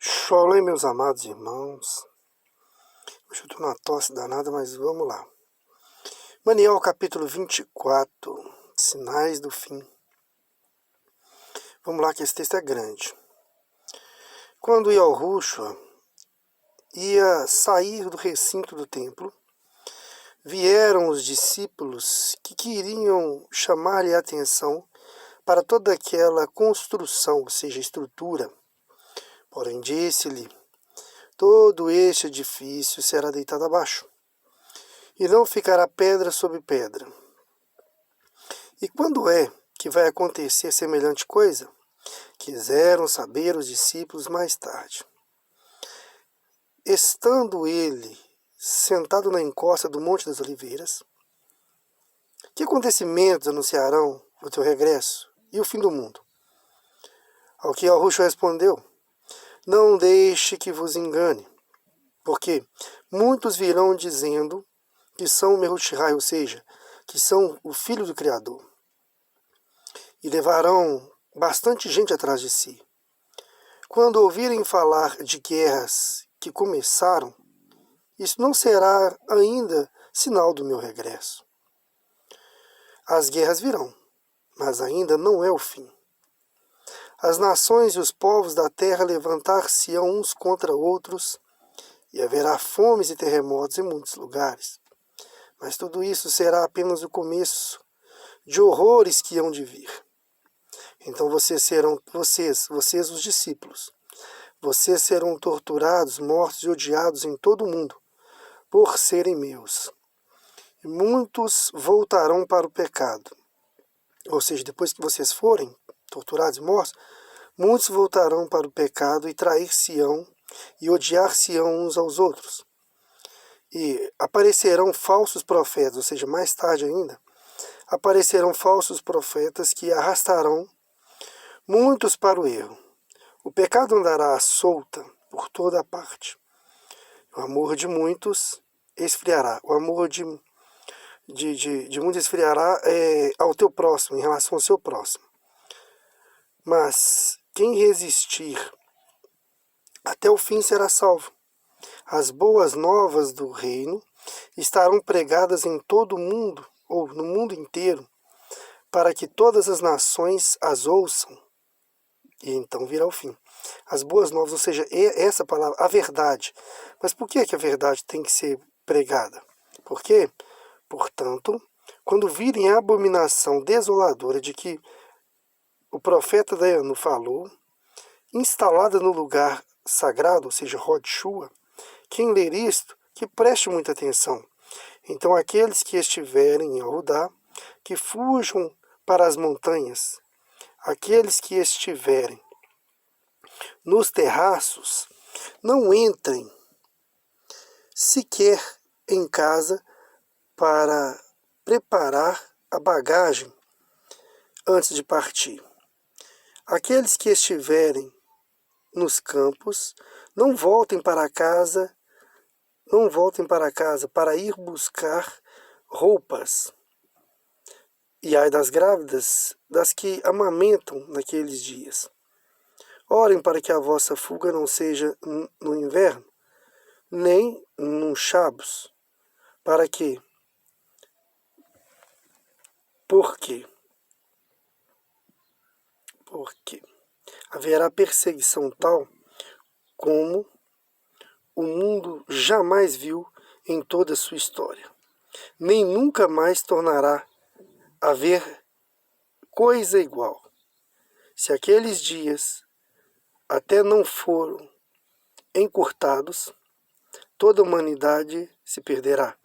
Shalom, meus amados irmãos. Hoje eu tô numa tosse danada, mas vamos lá. Daniel, capítulo 24, sinais do fim. Vamos lá, que esse texto é grande. Quando Yahushua ia sair do recinto do templo, vieram os discípulos que queriam chamar-lhe a atenção para toda aquela construção, ou seja, estrutura. Porém, disse-lhe: todo este edifício será deitado abaixo, e não ficará pedra sobre pedra. E quando é que vai acontecer semelhante coisa? Quiseram saber os discípulos mais tarde. Estando ele sentado na encosta do Monte das Oliveiras, que acontecimentos anunciarão o teu regresso e o fim do mundo? Ao que Yahushua respondeu: não deixe que vos engane, porque muitos virão dizendo que são o Mehushai, ou seja, que são o Filho do Criador, e levarão bastante gente atrás de si. Quando ouvirem falar de guerras que começaram, isso não será ainda sinal do meu regresso. As guerras virão, mas ainda não é o fim. As nações e os povos da terra levantar-se-ão uns contra outros, e haverá fomes e terremotos em muitos lugares. Mas tudo isso será apenas o começo de horrores que hão de vir. Então vocês os discípulos, vocês serão torturados, mortos e odiados em todo o mundo, por serem meus. E muitos voltarão para o pecado. Ou seja, depois que vocês forem torturados e mortos, muitos voltarão para o pecado e trair-se-ão e odiar-se-ão uns aos outros. E aparecerão falsos profetas, ou seja, mais tarde ainda, aparecerão falsos profetas que arrastarão muitos para o erro. O pecado andará solta por toda a parte. O amor de muitos esfriará. O amor de muitos esfriará ao teu próximo, em relação ao seu próximo. Mas quem resistir até o fim será salvo. As boas novas do reino estarão pregadas em todo o mundo, ou no mundo inteiro, para que todas as nações as ouçam, e então virá o fim. As boas novas, ou seja, essa palavra, a verdade. Mas por que a verdade tem que ser pregada? Por quê? Portanto, quando virem a abominação desoladora de que o profeta Dayanu falou, instalada no lugar sagrado, ou seja, Rodshua, quem ler isto, que preste muita atenção. Então aqueles que estiverem em Arudá, que fujam para as montanhas. Aqueles que estiverem nos terraços, não entrem sequer em casa para preparar a bagagem antes de partir. Aqueles que estiverem nos campos, não voltem para casa para ir buscar roupas. E ai das grávidas, das que amamentam naqueles dias. Orem para que a vossa fuga não seja no inverno, nem num Shabbos. Para quê? Por quê? Porque haverá perseguição tal como o mundo jamais viu em toda a sua história. Nem nunca mais tornará a haver coisa igual. Se aqueles dias até não foram encurtados, toda a humanidade se perderá.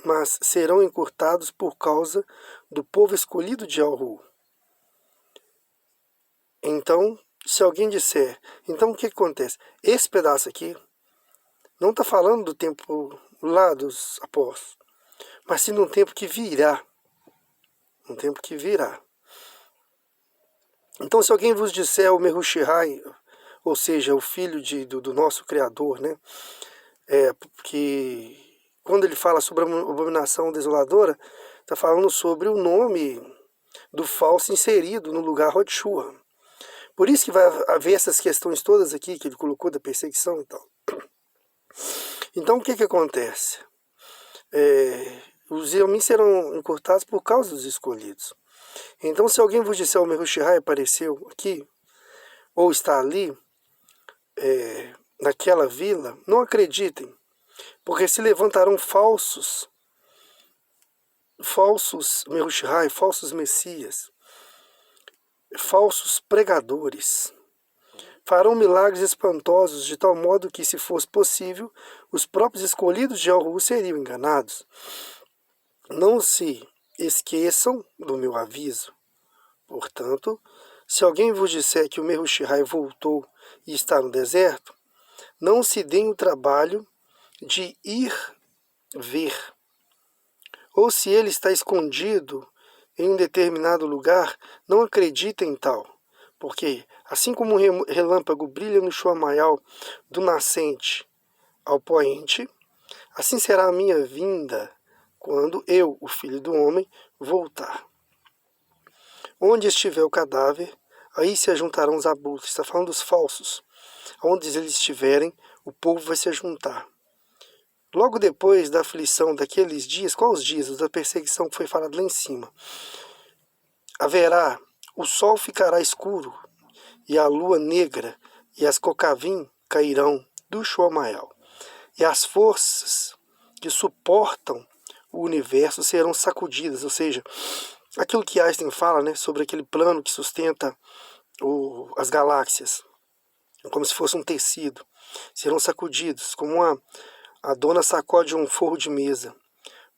Mas serão encurtados por causa do povo escolhido de Yahu. Então, se alguém disser, então o que acontece? Esse pedaço aqui não está falando do tempo lá dos apóstolos, mas sim de um tempo que virá. Um tempo que virá. Então, se alguém vos disser o Mehushai, ou seja, o filho do nosso Criador, né? Porque quando ele fala sobre a abominação desoladora, está falando sobre o nome do falso inserido no lugar Rodshua. Por isso que vai haver essas questões todas aqui que ele colocou da perseguição e tal. Então o que que acontece? Os Yomim serão encurtados por causa dos escolhidos. Então se alguém vos disser o Mehushihai apareceu aqui, ou está ali, naquela vila, não acreditem, porque se levantarão falsos Mehushihai, falsos messias, falsos pregadores, farão milagres espantosos de tal modo que, se fosse possível, os próprios escolhidos de Alru seriam enganados. Não se esqueçam do meu aviso. Portanto, se alguém vos disser que o Mehushihai voltou e está no deserto, não se deem o trabalho de ir ver. Ou se ele está escondido em um determinado lugar, não acreditem em tal. Porque, assim como um relâmpago brilha no Shuamayal do nascente ao poente, assim será a minha vinda quando eu, o Filho do Homem, voltar. Onde estiver o cadáver, aí se ajuntarão os abutres. Está falando dos falsos. Onde eles estiverem, o povo vai se ajuntar. Logo depois da aflição daqueles dias, quais os dias? Os da perseguição que foi falado lá em cima. O sol ficará escuro, e a lua negra, e as cocavim cairão do Shuamayal. E as forças que suportam o universo serão sacudidas, ou seja, aquilo que Einstein fala, né, sobre aquele plano que sustenta as galáxias, como se fosse um tecido, serão sacudidos, como a dona sacode um forro de mesa.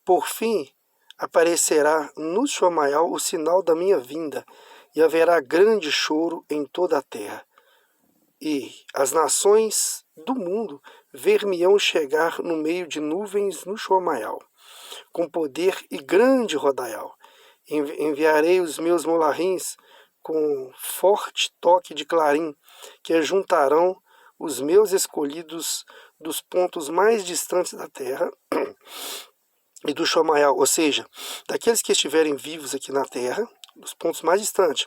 Por fim, aparecerá no Shuamayal o sinal da minha vinda, e haverá grande choro em toda a terra. E as nações do mundo ver-me-ão chegar no meio de nuvens no Shuamayal, com poder e grande rodaial. Enviarei os meus molarins com forte toque de clarim, que ajuntarão os meus escolhidos dos pontos mais distantes da terra e do Shuamayal, ou seja, daqueles que estiverem vivos aqui na terra, dos pontos mais distantes,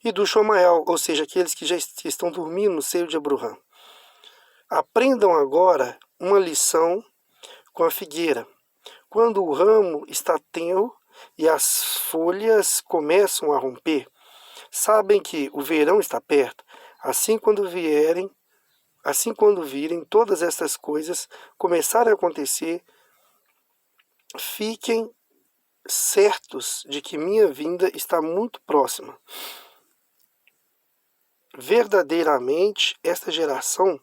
e do Shuamayal, ou seja, aqueles que já estão dormindo no seio de Abraham. Aprendam agora uma lição com a figueira. Quando o ramo está tenro e as folhas começam a romper, sabem que o verão está perto. Assim quando virem todas estas coisas começarem a acontecer, fiquem certos de que minha vinda está muito próxima. Verdadeiramente, esta geração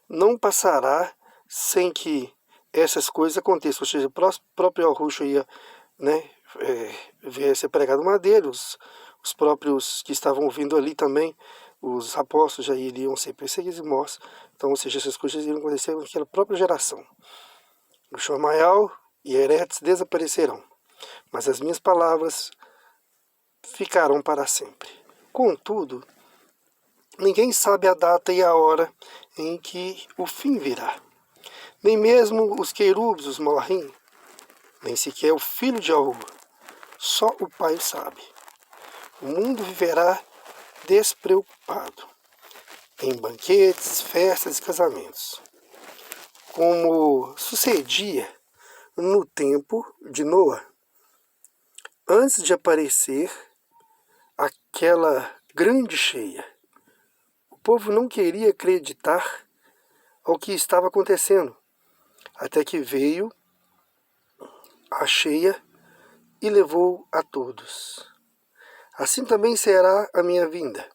não passará sem que essas coisas aconteçam. Ou seja, o próprio Alruxo ia, né, ver ser pregado madeira, os próprios que estavam ouvindo ali também, os apóstolos já iriam ser perseguidos e mortos. Então, ou seja, essas coisas iriam acontecer naquela própria geração. O Shuamayal e Eretz desaparecerão, mas as minhas palavras ficarão para sempre. Contudo, ninguém sabe a data e a hora em que o fim virá. Nem mesmo os querubes, os malahim, nem sequer o filho de Ahu. Só o Pai sabe. O mundo viverá despreocupado, em banquetes, festas e casamentos, como sucedia no tempo de Noa, antes de aparecer aquela grande cheia. O povo não queria acreditar ao que estava acontecendo, até que veio a cheia e levou a todos. Assim também será a minha vinda.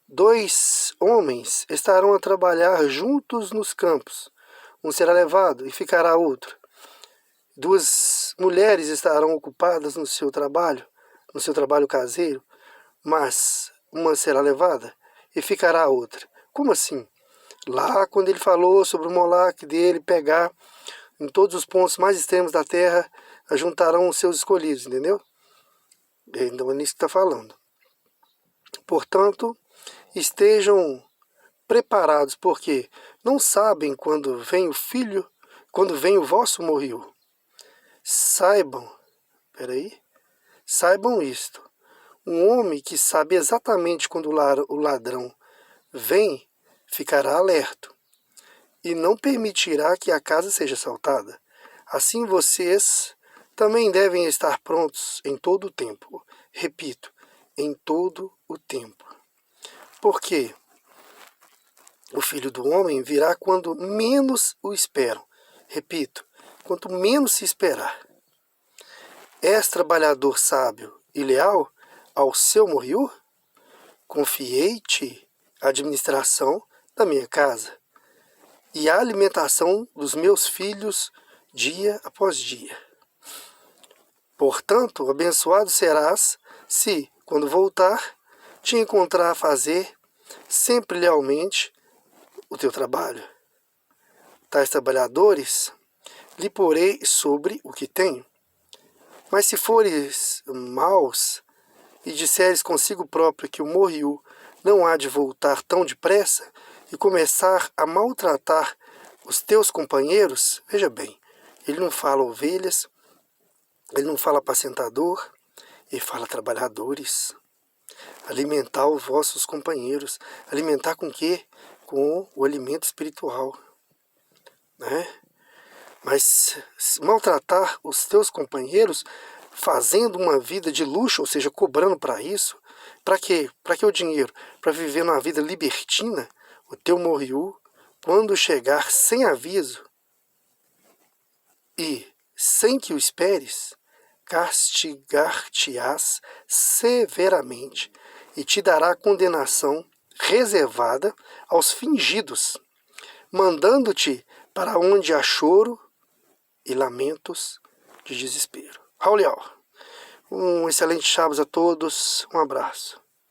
2 homens estarão a trabalhar juntos nos campos. Um será levado e ficará outro. 2 mulheres estarão ocupadas no seu trabalho caseiro, mas uma será levada e ficará a outra. Como assim? Lá, quando ele falou sobre o Moloque dele pegar em todos os pontos mais extremos da terra, juntarão os seus escolhidos, entendeu? Então é nisso que está falando. Portanto, estejam preparados, porque não sabem quando vem o vosso morrio. Saibam isto. Um homem que sabe exatamente quando o ladrão vem, ficará alerto e não permitirá que a casa seja assaltada. Assim vocês também devem estar prontos em todo o tempo. Repito, em todo o tempo. Porque o Filho do Homem virá quando menos o esperam. Repito, quanto menos se esperar. És trabalhador sábio e leal ao seu morriú? Confiei-te a administração da minha casa e a alimentação dos meus filhos dia após dia. Portanto, abençoado serás se, quando voltar, te encontrar a fazer sempre lealmente o teu trabalho. Tais trabalhadores lhe porei sobre o que tenho. Mas se fores maus e disseres consigo próprio que o morriú não há de voltar tão depressa e começar a maltratar os teus companheiros, veja bem, ele não fala ovelhas, ele não fala apacentador, ele fala trabalhadores. Alimentar os vossos companheiros. Alimentar com quê? Com o alimento espiritual. Né? Mas maltratar os teus companheiros fazendo uma vida de luxo, ou seja, cobrando para isso, para quê? Para que o dinheiro? Para viver uma vida libertina, o teu morriú, quando chegar sem aviso e sem que o esperes, castigar-te-ás severamente e te dará condenação reservada aos fingidos, mandando-te para onde há choro e lamentos de desespero. Raulial, um excelente Shabbos a todos, um abraço.